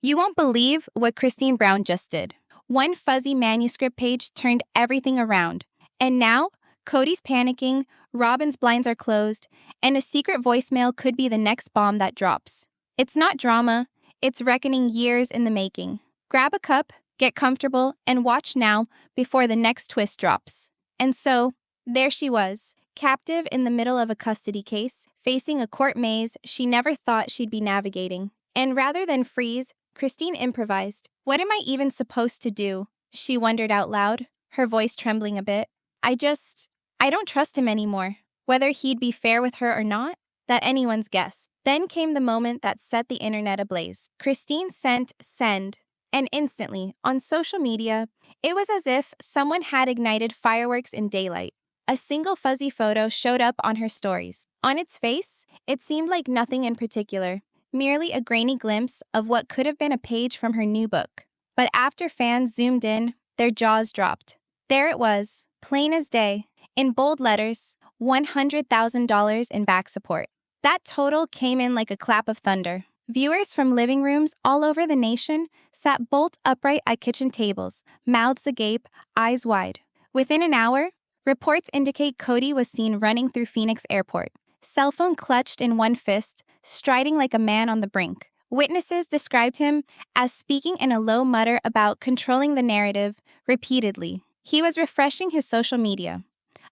You won't believe what Christine Brown just did. One fuzzy manuscript page turned everything around. And now, Cody's panicking, Robin's blinds are closed, and a secret voicemail could be the next bomb that drops. It's not drama, it's reckoning years in the making. Grab a cup, get comfortable, and watch now before the next twist drops. And so, there she was, captive in the middle of a custody case, facing a court maze she never thought she'd be navigating. And rather than freeze, Christine improvised. What am I even supposed to do? She wondered out loud, her voice trembling a bit. I don't trust him anymore. Whether he'd be fair with her or not, that anyone's guess. Then came the moment that set the internet ablaze. Christine sent send, and instantly, on social media, it was as if someone had ignited fireworks in daylight. A single fuzzy photo showed up on her stories. On its face, it seemed like nothing in particular, merely a grainy glimpse of what could have been a page from her new book. But after fans zoomed in, their jaws dropped. There it was, plain as day, in bold letters, $100,000 in back support. That total came in like a clap of thunder. Viewers from living rooms all over the nation sat bolt upright at kitchen tables, mouths agape, eyes wide. Within an hour, reports indicate Kody was seen running through Phoenix Airport, cell phone clutched in one fist, striding like a man on the brink. Witnesses described him as speaking in a low mutter about controlling the narrative repeatedly. He was refreshing his social media,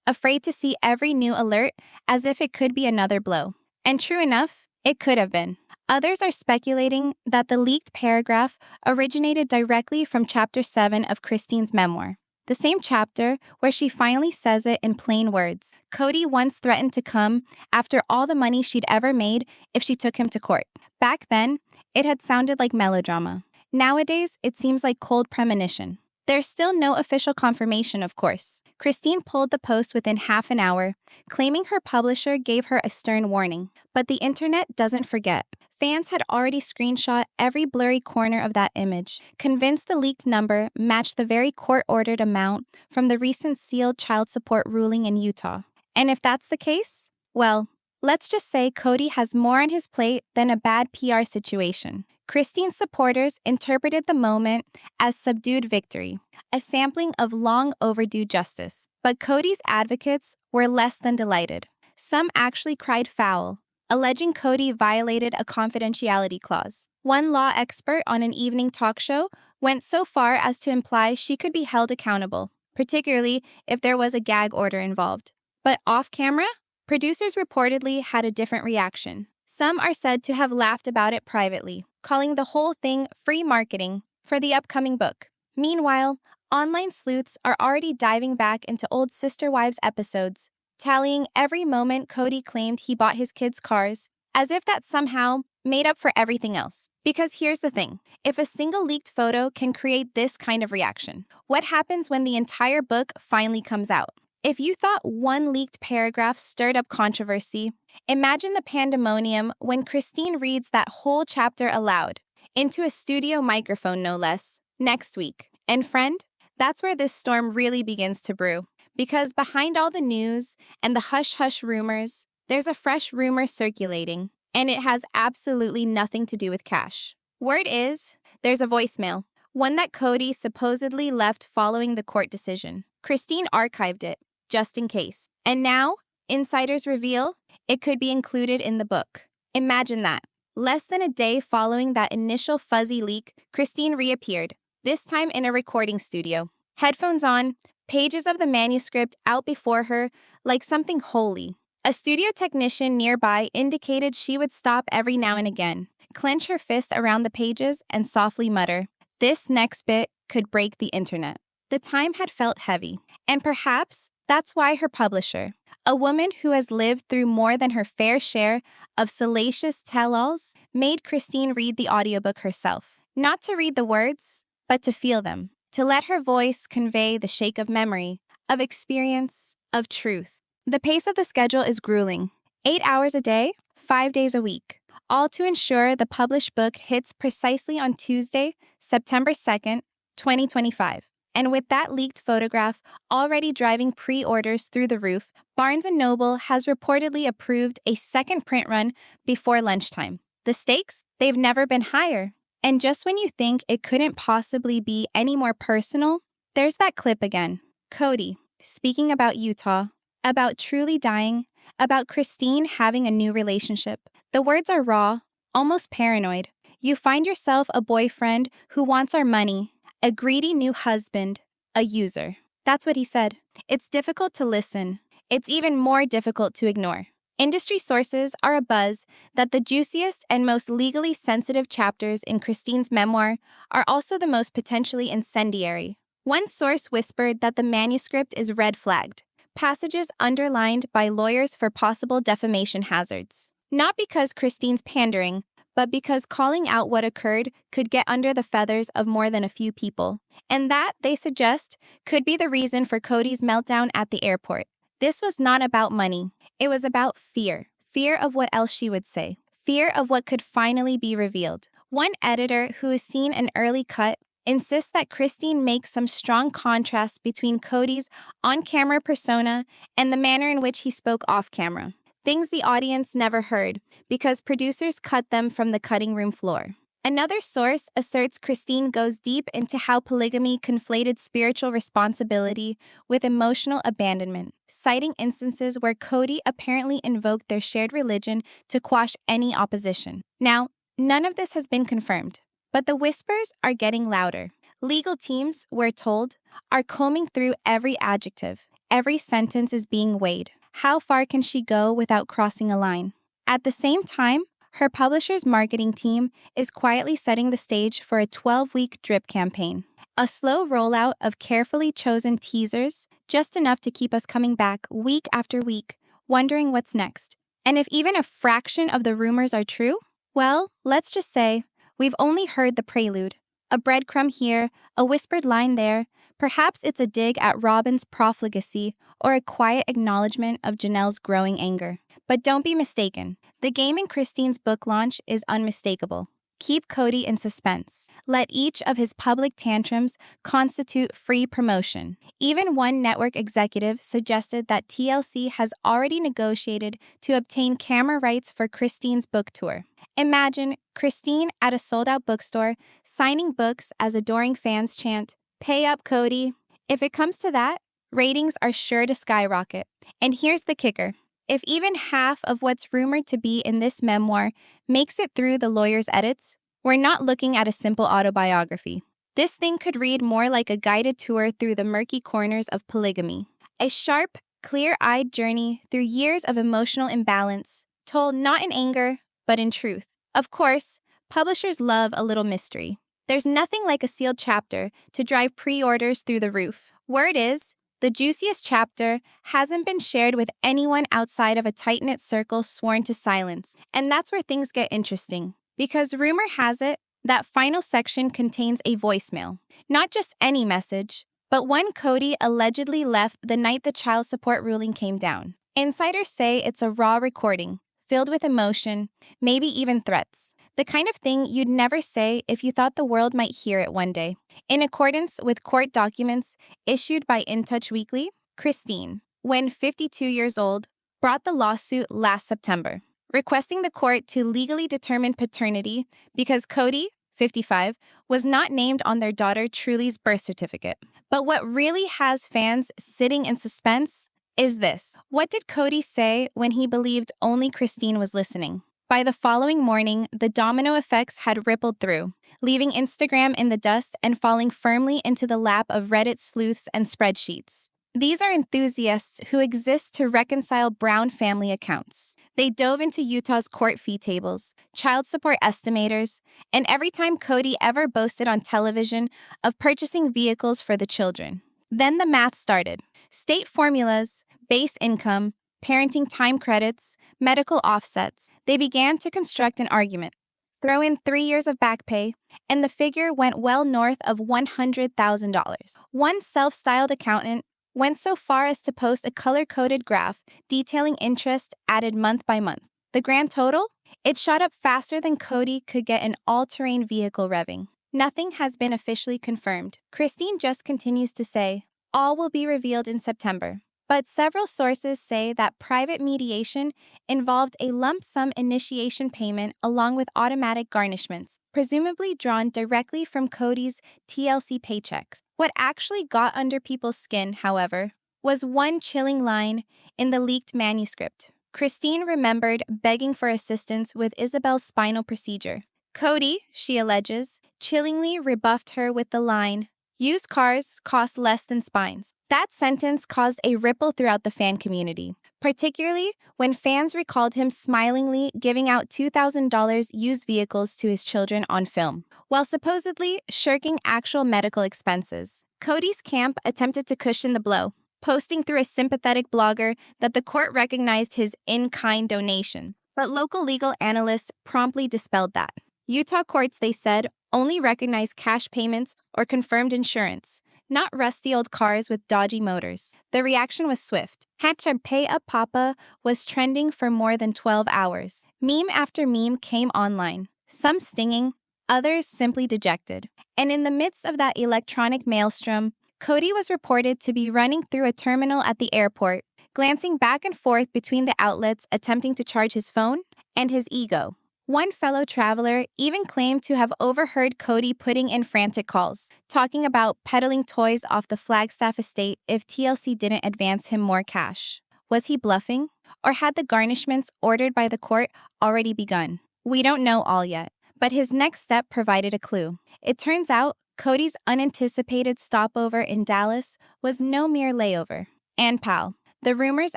afraid to see every new alert as if it could be another blow. And true enough, it could have been. Others are speculating that the leaked paragraph originated directly from Chapter 7 of Christine's memoir, the same chapter where she finally says it in plain words. Kody once threatened to come after all the money she'd ever made if she took him to court. Back then, it had sounded like melodrama. Nowadays, it seems like cold premonition. There's still no official confirmation, of course. Christine pulled the post within half an hour, claiming her publisher gave her a stern warning. But the internet doesn't forget. Fans had already screenshot every blurry corner of that image, convinced the leaked number matched the very court-ordered amount from the recent sealed child support ruling in Utah. And if that's the case, well, let's just say Kody has more on his plate than a bad PR situation. Christine's supporters interpreted the moment as subdued victory, a sampling of long overdue justice. But Kody's advocates were less than delighted. Some actually cried foul, alleging Kody violated a confidentiality clause. One law expert on an evening talk show went so far as to imply she could be held accountable, particularly if there was a gag order involved. But off camera, producers reportedly had a different reaction. Some are said to have laughed about it privately, calling the whole thing free marketing for the upcoming book. Meanwhile, online sleuths are already diving back into old Sister Wives episodes, tallying every moment Kody claimed he bought his kids cars, as if that somehow made up for everything else. Because here's the thing, if a single leaked photo can create this kind of reaction, what happens when the entire book finally comes out? If you thought one leaked paragraph stirred up controversy, imagine the pandemonium when Christine reads that whole chapter aloud, into a studio microphone no less, next week. And friend, that's where this storm really begins to brew. Because behind all the news and the hush-hush rumors, there's a fresh rumor circulating, and it has absolutely nothing to do with cash. Word is, there's a voicemail, one that Kody supposedly left following the court decision. Christine archived it, just in case. And now, insiders reveal it could be included in the book. Imagine that. Less than a day following that initial fuzzy leak, Christine reappeared, this time in a recording studio. Headphones on, pages of the manuscript out before her like something holy. A studio technician nearby indicated she would stop every now and again, clench her fist around the pages, and softly mutter, "This next bit could break the internet." The time had felt heavy, and perhaps that's why her publisher, a woman who has lived through more than her fair share of salacious tell-alls, made Christine read the audiobook herself. Not to read the words, but to feel them. To let her voice convey the shake of memory, of experience, of truth. The pace of the schedule is grueling. 8 hours a day, 5 days a week. All to ensure the published book hits precisely on Tuesday, September 2nd, 2025. And with that leaked photograph already driving pre-orders through the roof, Barnes & Noble has reportedly approved a second print run before lunchtime. The stakes? They've never been higher. And just when you think it couldn't possibly be any more personal, there's that clip again. Cody, speaking about Utah, about truly dying, about Christine having a new relationship. The words are raw, almost paranoid. You find yourself a boyfriend who wants our money, a greedy new husband, a user. That's what he said. It's difficult to listen. It's even more difficult to ignore. Industry sources are abuzz that the juiciest and most legally sensitive chapters in Christine's memoir are also the most potentially incendiary. One source whispered that the manuscript is red-flagged, passages underlined by lawyers for possible defamation hazards. Not because Christine's pandering, but because calling out what occurred could get under the feathers of more than a few people. And that, they suggest, could be the reason for Kody's meltdown at the airport. This was not about money. It was about fear. Fear of what else she would say. Fear of what could finally be revealed. One editor who has seen an early cut insists that Christine makes some strong contrast between Kody's on-camera persona and the manner in which he spoke off-camera. Things the audience never heard because producers cut them from the cutting room floor. Another source asserts Christine goes deep into how polygamy conflated spiritual responsibility with emotional abandonment, citing instances where Kody apparently invoked their shared religion to quash any opposition. Now, none of this has been confirmed, but the whispers are getting louder. Legal teams, we're told, are combing through every adjective. Every sentence is being weighed. How far can she go without crossing a line? At the same time, her publisher's marketing team is quietly setting the stage for a 12-week drip campaign. A slow rollout of carefully chosen teasers, just enough to keep us coming back week after week, wondering what's next. And if even a fraction of the rumors are true, well, let's just say, we've only heard the prelude. A breadcrumb here, a whispered line there. Perhaps it's a dig at Robin's profligacy or a quiet acknowledgement of Janelle's growing anger. But don't be mistaken. The game in Christine's book launch is unmistakable. Keep Kody in suspense. Let each of his public tantrums constitute free promotion. Even one network executive suggested that TLC has already negotiated to obtain camera rights for Christine's book tour. Imagine Christine at a sold-out bookstore, signing books as adoring fans chant, "Pay up, Kody." If it comes to that, ratings are sure to skyrocket. And here's the kicker. If even half of what's rumored to be in this memoir makes it through the lawyer's edits, we're not looking at a simple autobiography. This thing could read more like a guided tour through the murky corners of polygamy. A sharp, clear-eyed journey through years of emotional imbalance, told not in anger, but in truth. Of course, publishers love a little mystery. There's nothing like a sealed chapter to drive pre-orders through the roof. Word is, the juiciest chapter hasn't been shared with anyone outside of a tight-knit circle sworn to silence. And that's where things get interesting. Because rumor has it, that final section contains a voicemail. Not just any message, but one Kody allegedly left the night the child support ruling came down. Insiders say it's a raw recording, filled with emotion, maybe even threats. The kind of thing you'd never say if you thought the world might hear it one day. In accordance with court documents issued by In Touch Weekly, Christine, when 52 years old, brought the lawsuit last September, requesting the court to legally determine paternity because Kody, 55, was not named on their daughter Truly's birth certificate. But what really has fans sitting in suspense is this. What did Kody say when he believed only Christine was listening? By the following morning, the domino effects had rippled through, leaving Instagram in the dust and falling firmly into the lap of Reddit sleuths and spreadsheets. These are enthusiasts who exist to reconcile Brown family accounts. They dove into Utah's court fee tables, child support estimators, and every time Kody ever boasted on television of purchasing vehicles for the children. Then the math started. State formulas, base income, parenting time credits, medical offsets. They began to construct an argument. Throw in 3 years of back pay, and the figure went well north of $100,000. One self-styled accountant went so far as to post a color-coded graph detailing interest added month by month. The grand total? It shot up faster than Kody could get an all-terrain vehicle revving. Nothing has been officially confirmed. Christine just continues to say, all will be revealed in September. But several sources say that private mediation involved a lump sum initiation payment along with automatic garnishments, presumably drawn directly from Kody's TLC paychecks. What actually got under people's skin, however, was one chilling line in the leaked manuscript. Christine remembered begging for assistance with Isabel's spinal procedure. Kody, she alleges, chillingly rebuffed her with the line, "Used cars cost less than spines." That sentence caused a ripple throughout the fan community, particularly when fans recalled him smilingly giving out $2,000 used vehicles to his children on film, while supposedly shirking actual medical expenses. Kody's camp attempted to cushion the blow, posting through a sympathetic blogger that the court recognized his in-kind donation. But local legal analysts promptly dispelled that. Utah courts, they said, only recognize cash payments or confirmed insurance, not rusty old cars with dodgy motors. The reaction was swift. #PayUpPapa was trending for more than 12 hours. Meme after meme came online, some stinging, others simply dejected. And in the midst of that electronic maelstrom, Kody was reported to be running through a terminal at the airport, glancing back and forth between the outlets attempting to charge his phone and his ego. One fellow traveler even claimed to have overheard Kody putting in frantic calls, talking about peddling toys off the Flagstaff estate if TLC didn't advance him more cash. Was he bluffing? Or had the garnishments ordered by the court already begun? We don't know all yet, but his next step provided a clue. It turns out Kody's unanticipated stopover in Dallas was no mere layover. And pal, the rumors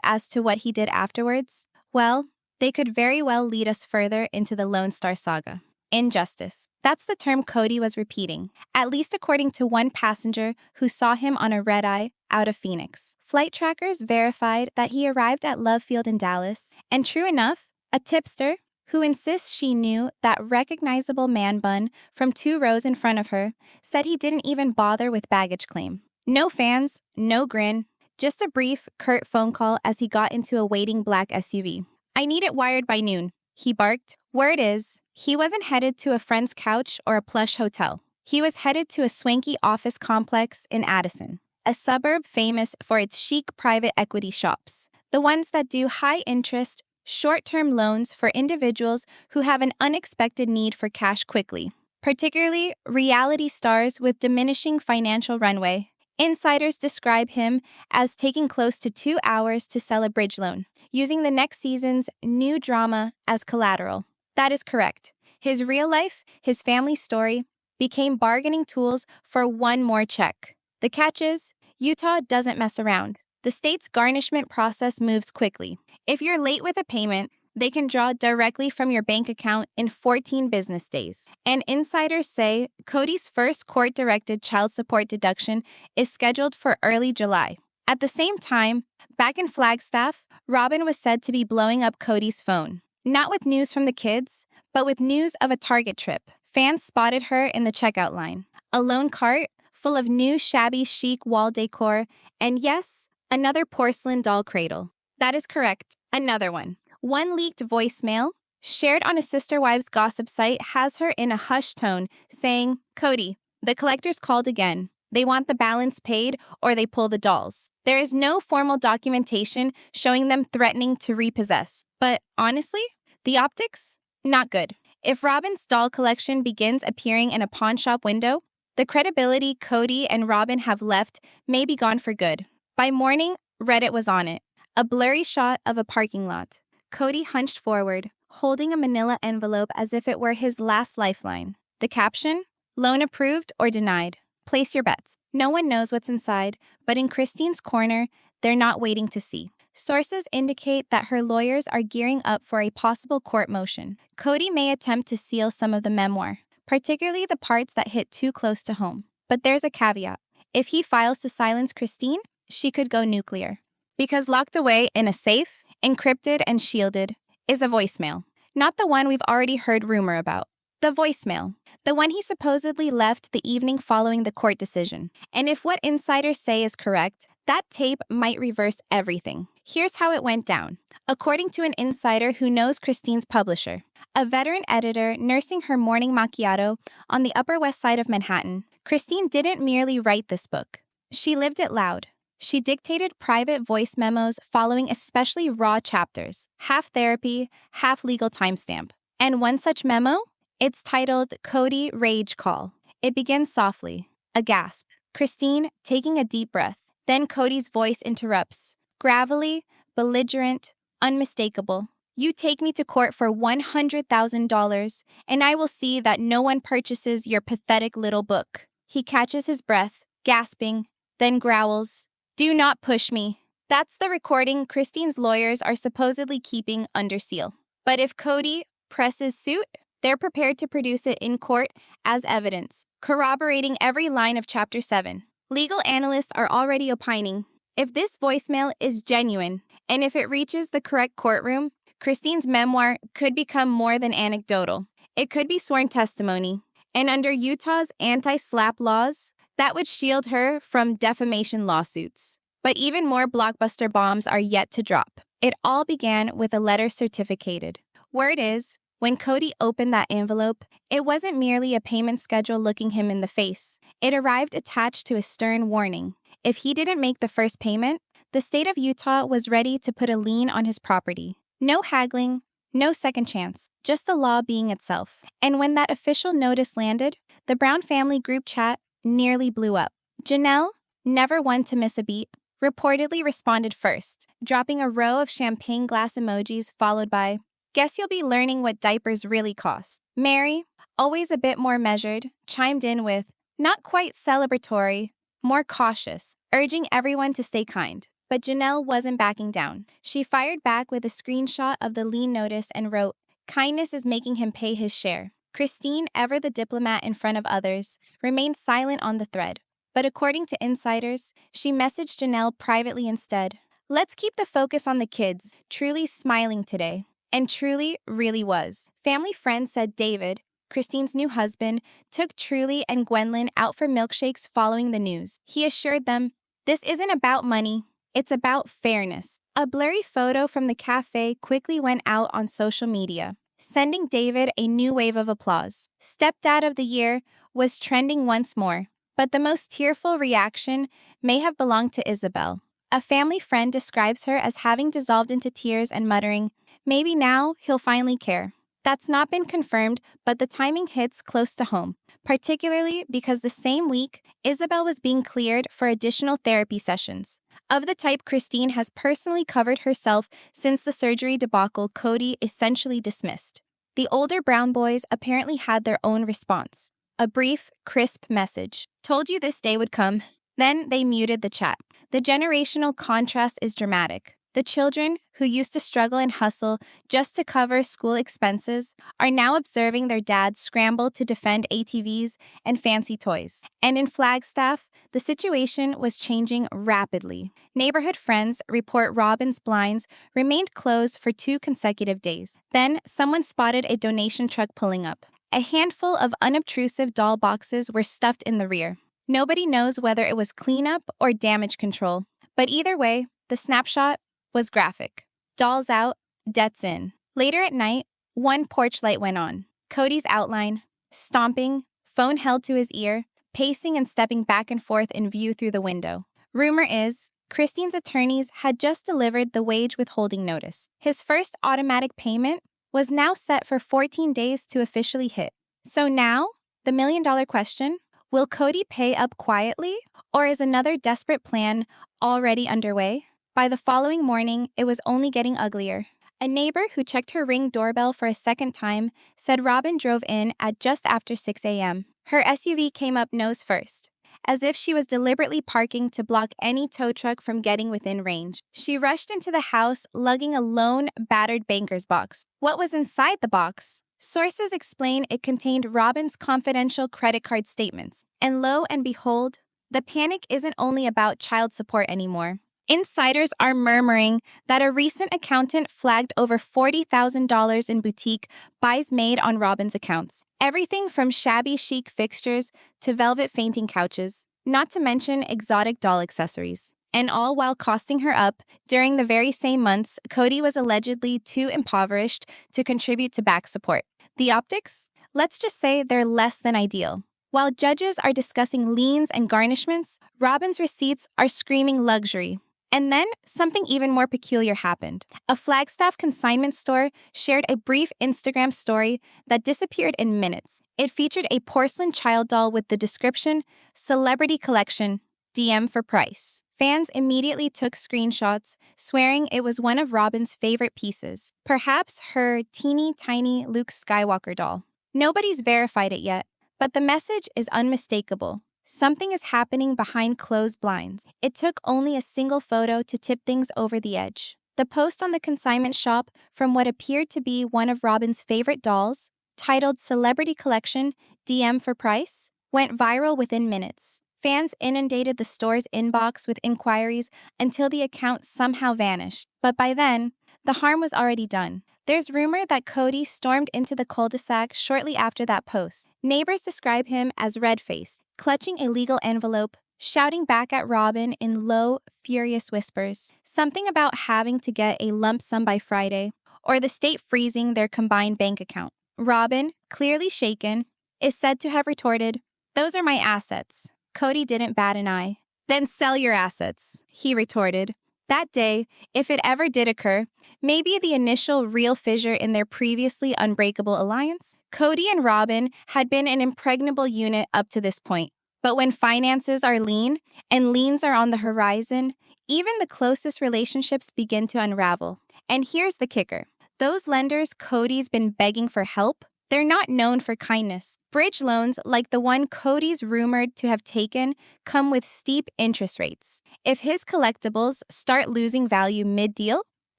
as to what he did afterwards, well, they could very well lead us further into the Lone Star saga. Injustice. That's the term Kody was repeating, at least according to one passenger who saw him on a red-eye out of Phoenix. Flight trackers verified that he arrived at Love Field in Dallas, and true enough, a tipster, who insists she knew that recognizable man bun from 2 rows in front of her, said he didn't even bother with baggage claim. No fans, no grin, just a brief, curt phone call as he got into a waiting black SUV. "I need it wired by noon," he barked. Word is, he wasn't headed to a friend's couch or a plush hotel. He was headed to a swanky office complex in Addison, a suburb famous for its chic private equity shops, the ones that do high-interest, short-term loans for individuals who have an unexpected need for cash quickly, particularly reality stars with diminishing financial runway. Insiders describe him as taking close to 2 hours to sell a bridge loan, using the next season's new drama as collateral. That is correct. His real life, his family story, became bargaining tools for one more check. The catch is, Utah doesn't mess around. The state's garnishment process moves quickly. If you're late with a payment, they can draw directly from your bank account in 14 business days. And insiders say Kody's first court-directed child support deduction is scheduled for early July. At the same time, back in Flagstaff, Robin was said to be blowing up Kody's phone. Not with news from the kids, but with news of a Target trip. Fans spotted her in the checkout line. A lone cart full of new shabby chic wall decor, and yes, another porcelain doll cradle. That is correct, another one. One leaked voicemail, shared on a Sister Wives gossip site, has her in a hushed tone, saying, "Kody, the collectors called again. They want the balance paid or they pull the dolls." There is no formal documentation showing them threatening to repossess. But honestly, the optics? Not good. If Robin's doll collection begins appearing in a pawn shop window, the credibility Kody and Robin have left may be gone for good. By morning, Reddit was on it. A blurry shot of a parking lot. Kody hunched forward, holding a manila envelope as if it were his last lifeline. The caption? Loan approved or denied. Place your bets. No one knows what's inside, but in Christine's corner, they're not waiting to see. Sources indicate that her lawyers are gearing up for a possible court motion. Kody may attempt to seal some of the memoir, particularly the parts that hit too close to home. But there's a caveat. If he files to silence Christine, she could go nuclear. Because locked away in a safe, encrypted and shielded, is a voicemail. Not the one we've already heard rumor about. The voicemail. The one he supposedly left the evening following the court decision. And if what insiders say is correct, that tape might reverse everything. Here's how it went down. According to an insider who knows Christine's publisher, a veteran editor nursing her morning macchiato on the Upper West Side of Manhattan, Christine didn't merely write this book. She lived it loud. She dictated private voice memos following especially raw chapters, half therapy, half legal timestamp. And one such memo? It's titled Kody Rage Call. It begins softly, a gasp. Christine taking a deep breath. Then Cody's voice interrupts, gravelly, belligerent, unmistakable. You take me to court for $100,000, and I will see that no one purchases your pathetic little book. He catches his breath, gasping, then growls, do not push me. That's the recording Christine's lawyers are supposedly keeping under seal. But if Kody presses suit, they're prepared to produce it in court as evidence, corroborating every line of Chapter 7. Legal analysts are already opining. If this voicemail is genuine, and if it reaches the correct courtroom, Christine's memoir could become more than anecdotal. It could be sworn testimony. And under Utah's anti-SLAPP laws, that would shield her from defamation lawsuits. But even more blockbuster bombs are yet to drop. It all began with a letter certificated. Word is, when Kody opened that envelope, it wasn't merely a payment schedule looking him in the face. It arrived attached to a stern warning. If he didn't make the first payment, the state of Utah was ready to put a lien on his property. No haggling, no second chance, just the law being itself. And when that official notice landed, the Brown family group chat nearly blew up. Janelle, never one to miss a beat, reportedly responded first, dropping a row of champagne glass emojis followed by, guess you'll be learning what diapers really cost. Mary, always a bit more measured, chimed in with, not quite celebratory, more cautious, urging everyone to stay kind. But Janelle wasn't backing down. She fired back with a screenshot of the lien notice and wrote, kindness is making him pay his share. Christine, ever the diplomat in front of others, remained silent on the thread. But according to insiders, she messaged Janelle privately instead. Let's keep the focus on the kids, truly smiling today. And truly really was. Family friends said David, Christine's new husband, took Truly and Gwendolyn out for milkshakes following the news. He assured them, this isn't about money, it's about fairness. A blurry photo from the cafe quickly went out on social media, sending David a new wave of applause. Stepdad of the Year was trending once more, but the most tearful reaction may have belonged to Isabel. A family friend describes her as having dissolved into tears and muttering, maybe now he'll finally care. That's not been confirmed, but the timing hits close to home, particularly because the same week, Isabel was being cleared for additional therapy sessions, of the type Christine has personally covered herself since the surgery debacle Kody essentially dismissed. The older Brown boys apparently had their own response. A brief, crisp message. Told you this day would come. Then they muted the chat. The generational contrast is dramatic. The children, who used to struggle and hustle just to cover school expenses, are now observing their dads scramble to defend ATVs and fancy toys. And in Flagstaff, the situation was changing rapidly. Neighborhood friends report Robin's blinds remained closed for 2 consecutive days. Then, someone spotted a donation truck pulling up. A handful of unobtrusive doll boxes were stuffed in the rear. Nobody knows whether it was cleanup or damage control. But either way, the snapshot was graphic. Dolls out, debts in. Later at night, one porch light went on. Kody's outline, stomping, phone held to his ear, pacing and stepping back and forth in view through the window. Rumor is, Christine's attorneys had just delivered the wage withholding notice. His first automatic payment was now set for 14 days to officially hit. So now, the million-dollar question, will Kody pay up quietly, or is another desperate plan already underway? By the following morning, it was only getting uglier. A neighbor who checked her Ring doorbell for a second time said Robin drove in at just after 6 a.m. Her SUV came up nose first, as if she was deliberately parking to block any tow truck from getting within range. She rushed into the house, lugging a lone, battered banker's box. What was inside the box? Sources explain it contained Robin's confidential credit card statements. And lo and behold, the panic isn't only about child support anymore. Insiders are murmuring that a recent accountant flagged over $40,000 in boutique buys made on Robin's accounts. Everything from shabby chic fixtures to velvet fainting couches, not to mention exotic doll accessories. And all while costing her up, during the very same months, Kody was allegedly too impoverished to contribute to back support. The optics? Let's just say they're less than ideal. While judges are discussing liens and garnishments, Robin's receipts are screaming luxury. And then something even more peculiar happened. A Flagstaff consignment store shared a brief Instagram story that disappeared in minutes. It featured a porcelain child doll with the description, "Celebrity Collection, DM for price." Fans immediately took screenshots, swearing it was one of Robin's favorite pieces, perhaps her teeny tiny Luke Skywalker doll. Nobody's verified it yet, but the message is unmistakable. Something is happening behind closed blinds. It took only a single photo to tip things over the edge. The post on the consignment shop from what appeared to be one of Robin's favorite dolls, titled "Celebrity Collection, DM for price," went viral within minutes. Fans inundated the store's inbox with inquiries until the account somehow vanished. But by then, the harm was already done. There's rumor that Cody stormed into the cul-de-sac shortly after that post. Neighbors describe him as red-faced, clutching a legal envelope, shouting back at Robin in low, furious whispers. Something about having to get a lump sum by Friday, or the state freezing their combined bank account. Robin, clearly shaken, is said to have retorted, "Those are my assets." Cody didn't bat an eye. "Then sell your assets," he retorted. That day, if it ever did occur, maybe the initial real fissure in their previously unbreakable alliance. Cody and Robin had been an impregnable unit up to this point. But when finances are lean and liens are on the horizon, even the closest relationships begin to unravel. And here's the kicker. Those lenders Cody's been begging for help, they're not known for kindness. Bridge loans, like the one Cody's rumored to have taken, come with steep interest rates. If his collectibles start losing value mid-deal,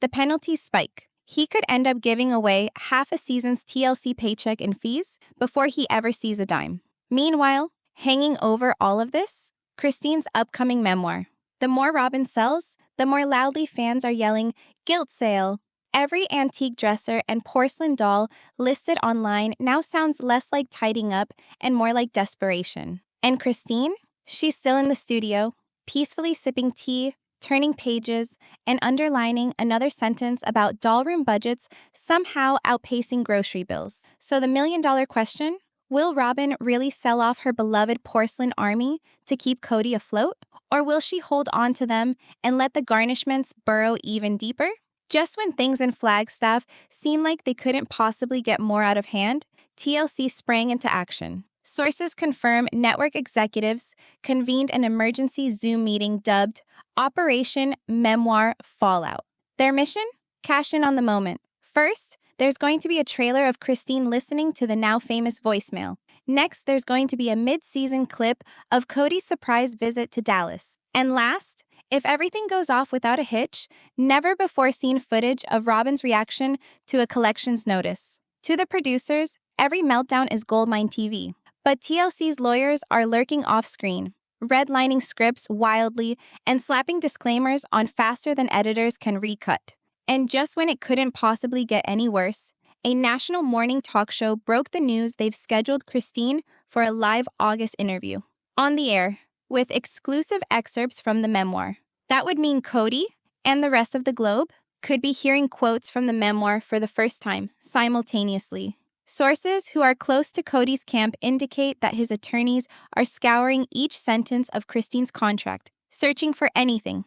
the penalties spike. He could end up giving away half a season's TLC paycheck in fees before he ever sees a dime. Meanwhile, hanging over all of this, Christine's upcoming memoir. The more Robin sells, the more loudly fans are yelling, "Guilt sale!" Every antique dresser and porcelain doll listed online now sounds less like tidying up and more like desperation. And Christine? She's still in the studio, peacefully sipping tea, turning pages, and underlining another sentence about doll room budgets somehow outpacing grocery bills. So the million-dollar question, will Robin really sell off her beloved porcelain army to keep Cody afloat? Or will she hold on to them and let the garnishments burrow even deeper? Just when things in Flagstaff seemed like they couldn't possibly get more out of hand, TLC sprang into action. Sources confirm network executives convened an emergency Zoom meeting dubbed Operation Memoir Fallout. Their mission? Cash in on the moment. First, there's going to be a trailer of Christine listening to the now famous voicemail. Next, there's going to be a mid-season clip of Cody's surprise visit to Dallas. And last, if everything goes off without a hitch, never-before-seen footage of Robin's reaction to a collections notice. To the producers, every meltdown is goldmine TV. But TLC's lawyers are lurking off-screen, redlining scripts wildly and slapping disclaimers on faster than editors can recut. And just when it couldn't possibly get any worse, a national morning talk show broke the news they've scheduled Christine for a live August interview. On the air, with exclusive excerpts from the memoir. That would mean Cody and the rest of the globe could be hearing quotes from the memoir for the first time, simultaneously. Sources who are close to Cody's camp indicate that his attorneys are scouring each sentence of Christine's contract, searching for anything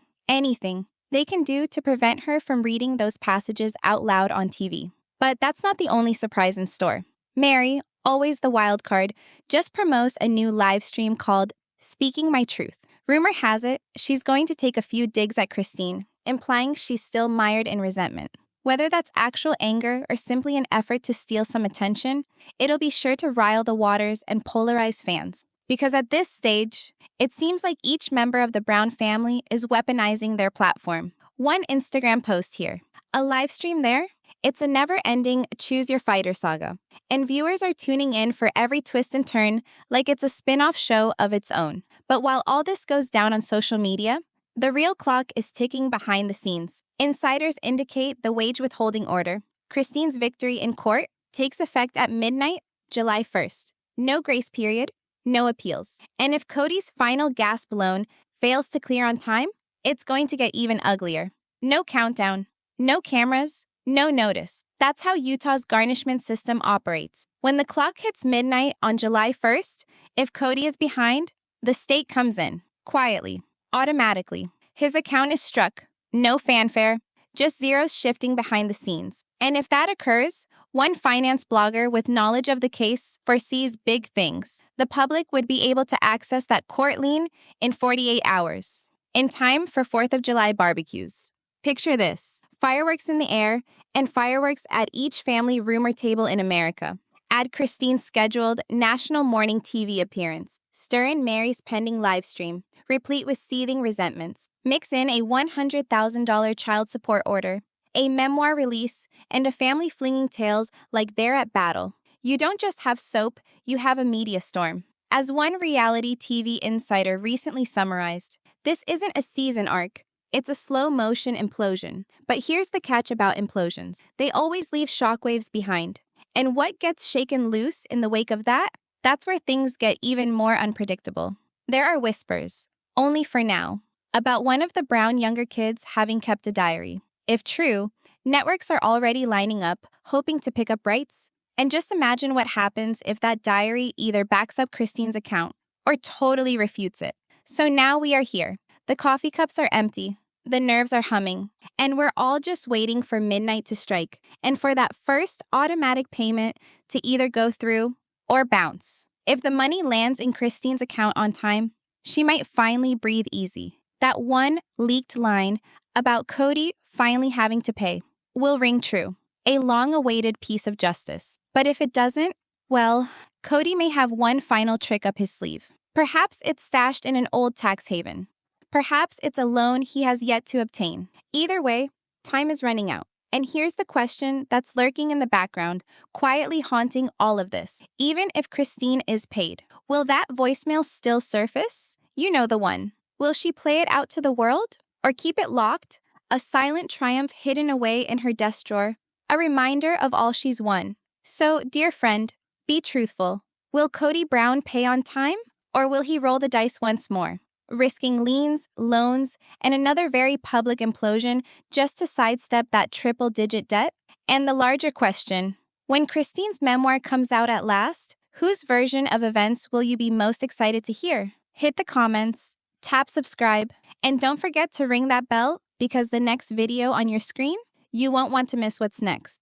they can do to prevent her from reading those passages out loud on TV. But that's not the only surprise in store. Mary, always the wild card, just promotes a new live stream called Speaking My Truth. Rumor has it she's going to take a few digs at Christine, implying she's still mired in resentment. Whether that's actual anger or simply an effort to steal some attention, it'll be sure to rile the waters and polarize fans. Because at this stage, it seems like each member of the Brown family is weaponizing their platform. One Instagram post here, a live stream there. It's a never-ending choose your fighter saga, and viewers are tuning in for every twist and turn like it's a spin-off show of its own. But while all this goes down on social media, the real clock is ticking behind the scenes. Insiders indicate the wage withholding order, Christine's victory in court, takes effect at midnight, July 1st. No grace period, no appeals. And if Cody's final gasp loan fails to clear on time, it's going to get even uglier. No countdown, no cameras, no notice. That's how Utah's garnishment system operates. When the clock hits midnight on July 1st, if Kody is behind, the state comes in, quietly, automatically. His account is struck, no fanfare, just zeros shifting behind the scenes. And if that occurs, one finance blogger with knowledge of the case foresees big things. The public would be able to access that court lien in 48 hours, in time for 4th of July barbecues. Picture this: fireworks in the air and fireworks at each family room or table in America. Add Christine's scheduled national morning TV appearance. Stir in Mary's pending live stream, replete with seething resentments. Mix in a $100,000 child support order, a memoir release, and a family flinging tales like they're at battle. You don't just have soap, you have a media storm. As one reality TV insider recently summarized, this isn't a season arc. It's a slow-motion implosion. But here's the catch about implosions. They always leave shockwaves behind. And what gets shaken loose in the wake of that? That's where things get even more unpredictable. There are whispers, only for now, about one of the Brown younger kids having kept a diary. If true, networks are already lining up, hoping to pick up rights. And just imagine what happens if that diary either backs up Christine's account or totally refutes it. So now we are here. The coffee cups are empty. The nerves are humming, and we're all just waiting for midnight to strike and for that first automatic payment to either go through or bounce. If the money lands in Christine's account on time, she might finally breathe easy. That one leaked line about Kody finally having to pay will ring true, a long-awaited piece of justice. But if it doesn't, well, Kody may have one final trick up his sleeve. Perhaps it's stashed in an old tax haven. Perhaps it's a loan he has yet to obtain. Either way, time is running out. And here's the question that's lurking in the background, quietly haunting all of this. Even if Christine is paid, will that voicemail still surface? You know the one. Will she play it out to the world? Or keep it locked? A silent triumph hidden away in her desk drawer? A reminder of all she's won. So, dear friend, be truthful. Will Kody Brown pay on time? Or will he roll the dice once more, risking liens, loans, and another very public implosion just to sidestep that triple-digit debt? And the larger question, when Christine's memoir comes out at last, whose version of events will you be most excited to hear? Hit the comments, tap subscribe, and don't forget to ring that bell because the next video on your screen, you won't want to miss what's next.